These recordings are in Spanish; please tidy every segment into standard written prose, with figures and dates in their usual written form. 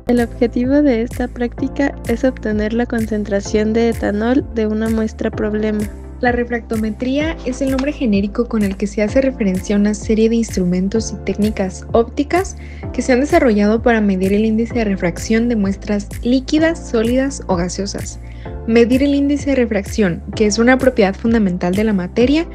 El objetivo de esta práctica es obtener la concentración de etanol de una muestra problema. La refractometría es el nombre genérico con el que se hace referencia a una serie de instrumentos y técnicas ópticas que se han desarrollado para medir el índice de refracción de muestras líquidas, sólidas o gaseosas. Medir el índice de refracción, que es una propiedad fundamental de la materia,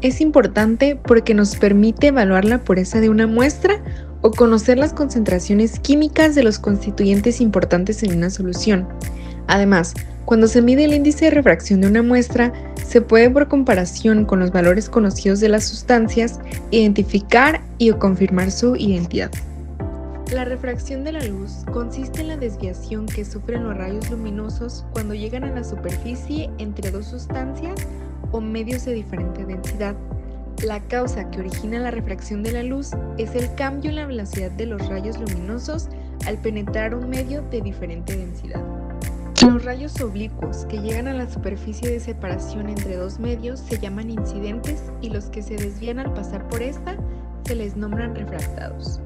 es importante porque nos permite evaluar la pureza de una muestra o conocer las concentraciones químicas de los constituyentes importantes en una solución. Además, cuando se mide el índice de refracción de una muestra, se puede, por comparación con los valores conocidos de las sustancias, identificar y o confirmar su identidad. La refracción de la luz consiste en la desviación que sufren los rayos luminosos cuando llegan a la superficie entre dos sustancias o medios de diferente densidad. La causa que origina la refracción de la luz es el cambio en la velocidad de los rayos luminosos al penetrar un medio de diferente densidad. Los rayos oblicuos que llegan a la superficie de separación entre dos medios se llaman incidentes y los que se desvían al pasar por esta se les nombran refractados.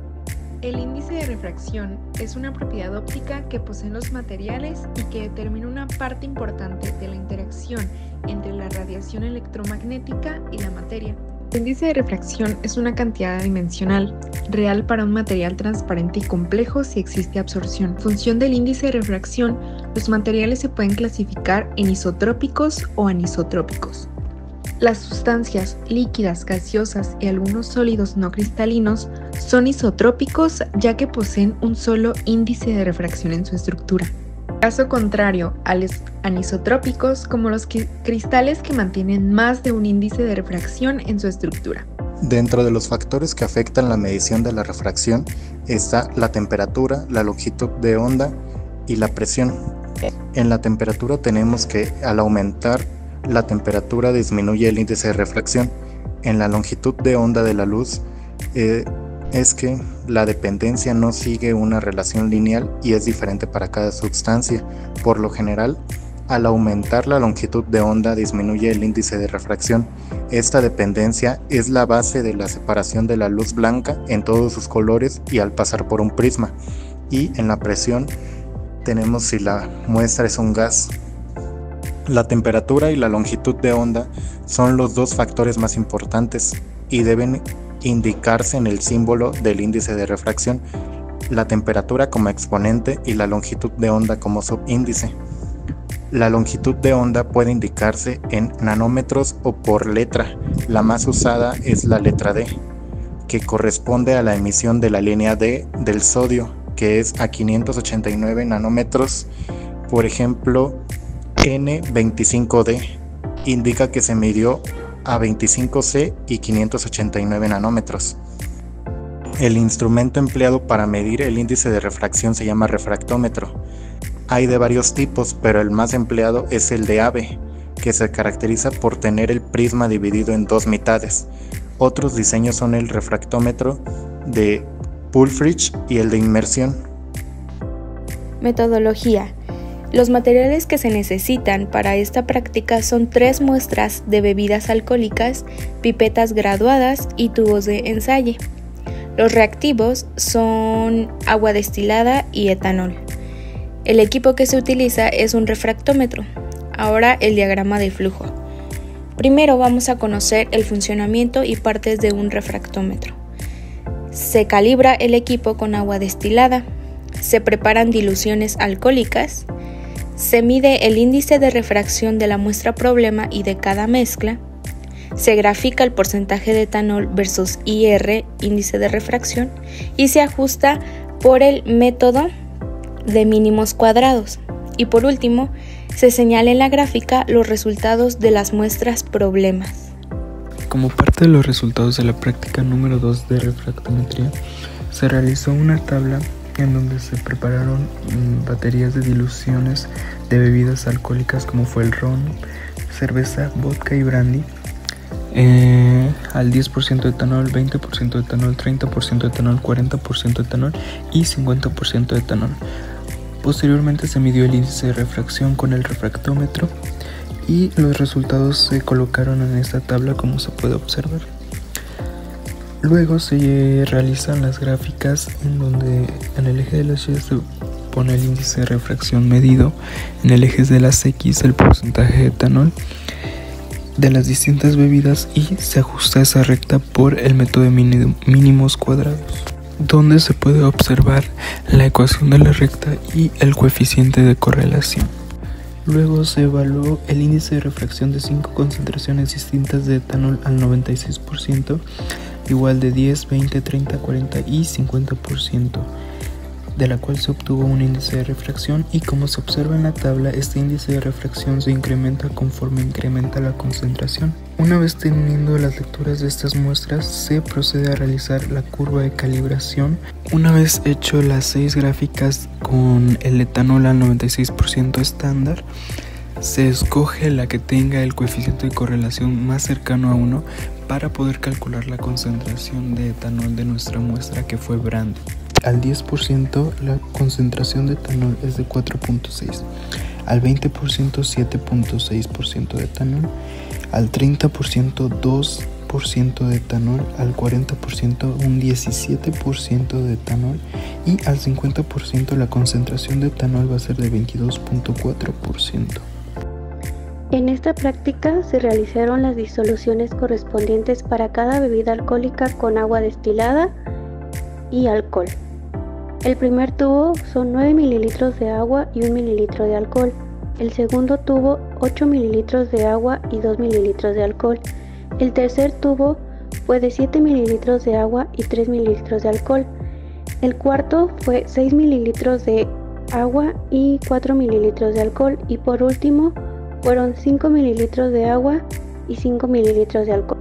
El índice de refracción es una propiedad óptica que poseen los materiales y que determina una parte importante de la interacción entre la radiación electromagnética y la materia. El índice de refracción es una cantidad adimensional, real para un material transparente y complejo si existe absorción. En función del índice de refracción, los materiales se pueden clasificar en isotrópicos o anisotrópicos. Las sustancias líquidas, gaseosas y algunos sólidos no cristalinos son isotrópicos ya que poseen un solo índice de refracción en su estructura. Caso contrario a los anisotrópicos, como los cristales que mantienen más de un índice de refracción en su estructura. Dentro de los factores que afectan la medición de la refracción está la temperatura, la longitud de onda y la presión. En la temperatura tenemos que al aumentar la temperatura disminuye el índice de refracción. En la longitud de onda de la luz es que la dependencia no sigue una relación lineal y es diferente para cada sustancia. Por lo general, al aumentar la longitud de onda disminuye el índice de refracción. Esta dependencia es la base de la separación de la luz blanca en todos sus colores y al pasar por un prisma. Y en la presión tenemos si la muestra es un gas. La temperatura y la longitud de onda son los dos factores más importantes y deben indicarse en el símbolo del índice de refracción, la temperatura como exponente y la longitud de onda como subíndice. La longitud de onda puede indicarse en nanómetros o por letra. La más usada es la letra D, que corresponde a la emisión de la línea D del sodio, que es a 589 nanómetros. Por ejemplo, N25D indica que se midió a 25C y 589 nanómetros. El instrumento empleado para medir el índice de refracción se llama refractómetro. Hay de varios tipos, pero el más empleado es el de Abbe, que se caracteriza por tener el prisma dividido en dos mitades. Otros diseños son el refractómetro de Pulfrich y el de inmersión. Metodología. Los materiales que se necesitan para esta práctica son 3 muestras de bebidas alcohólicas, pipetas graduadas y tubos de ensayo. Los reactivos son agua destilada y etanol. El equipo que se utiliza es un refractómetro. Ahora el diagrama de flujo. Primero vamos a conocer el funcionamiento y partes de un refractómetro. Se calibra el equipo con agua destilada. Se preparan diluciones alcohólicas. Se mide el índice de refracción de la muestra problema y de cada mezcla. Se grafica el porcentaje de etanol versus IR, índice de refracción, y se ajusta por el método de mínimos cuadrados. Y por último, se señala en la gráfica los resultados de las muestras problemas. Como parte de los resultados de la práctica número 2 de refractometría, se realizó una tabla en donde se prepararon baterías de diluciones de bebidas alcohólicas como fue el ron, cerveza, vodka y brandy, al 10% de etanol, 20% de etanol, 30% de etanol, 40% de etanol y 50% de etanol. Posteriormente se midió el índice de refracción con el refractómetro y los resultados se colocaron en esta tabla como se puede observar. Luego se realizan las gráficas en donde en el eje de las Y se pone el índice de refracción medido en el eje de las X, el porcentaje de etanol de las distintas bebidas, y se ajusta esa recta por el método de mínimos cuadrados, donde se puede observar la ecuación de la recta y el coeficiente de correlación. Luego se evaluó el índice de refracción de 5 concentraciones distintas de etanol al 96%, igual de 10, 20, 30, 40 y 50%, de la cual se obtuvo un índice de refracción, y como se observa en la tabla, este índice de refracción se incrementa conforme incrementa la concentración. Una vez teniendo las lecturas de estas muestras, se procede a realizar la curva de calibración. Una vez hecho las 6 gráficas con el etanol al 96% estándar, se escoge la que tenga el coeficiente de correlación más cercano a 1 para poder calcular la concentración de etanol de nuestra muestra, que fue brandy. Al 10% la concentración de etanol es de 4.6, al 20% 7.6% de etanol, al 30% 2% de etanol, al 40% un 17% de etanol, y al 50% la concentración de etanol va a ser de 22.4%. En esta práctica se realizaron las disoluciones correspondientes para cada bebida alcohólica con agua destilada y alcohol. El primer tubo son 9 mililitros de agua y 1 mililitro de alcohol. El segundo tubo 8 mililitros de agua y 2 mililitros de alcohol. El tercer tubo fue de 7 mililitros de agua y 3 mililitros de alcohol. El cuarto fue 6 mililitros de agua y 4 mililitros de alcohol. Y por último fueron 5 mililitros de agua y 5 mililitros de alcohol.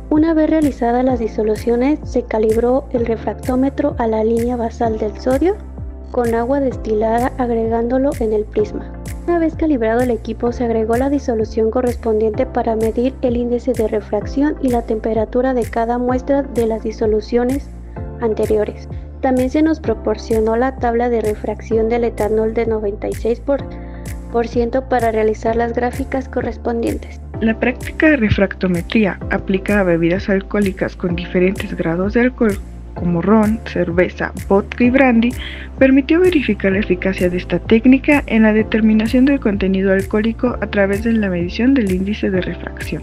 Una vez realizadas las disoluciones, se calibró el refractómetro a la línea basal del sodio con agua destilada, agregándolo en el prisma. Una vez calibrado el equipo, se agregó la disolución correspondiente para medir el índice de refracción y la temperatura de cada muestra de las disoluciones anteriores. También se nos proporcionó la tabla de refracción del etanol de 96% para realizar las gráficas correspondientes. La práctica de refractometría aplicada a bebidas alcohólicas con diferentes grados de alcohol, como ron, cerveza, vodka y brandy, permitió verificar la eficacia de esta técnica en la determinación del contenido alcohólico a través de la medición del índice de refracción.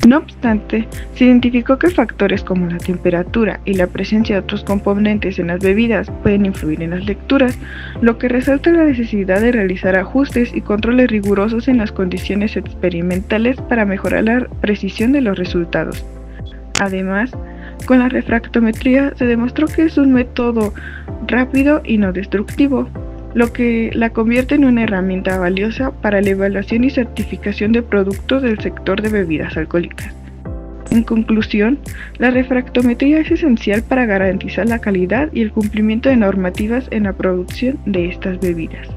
No obstante, se identificó que factores como la temperatura y la presencia de otros componentes en las bebidas pueden influir en las lecturas, lo que resalta la necesidad de realizar ajustes y controles rigurosos en las condiciones experimentales para mejorar la precisión de los resultados. Además, con la refractometría se demostró que es un método rápido y no destructivo, lo que la convierte en una herramienta valiosa para la evaluación y certificación de productos del sector de bebidas alcohólicas. En conclusión, la refractometría es esencial para garantizar la calidad y el cumplimiento de normativas en la producción de estas bebidas.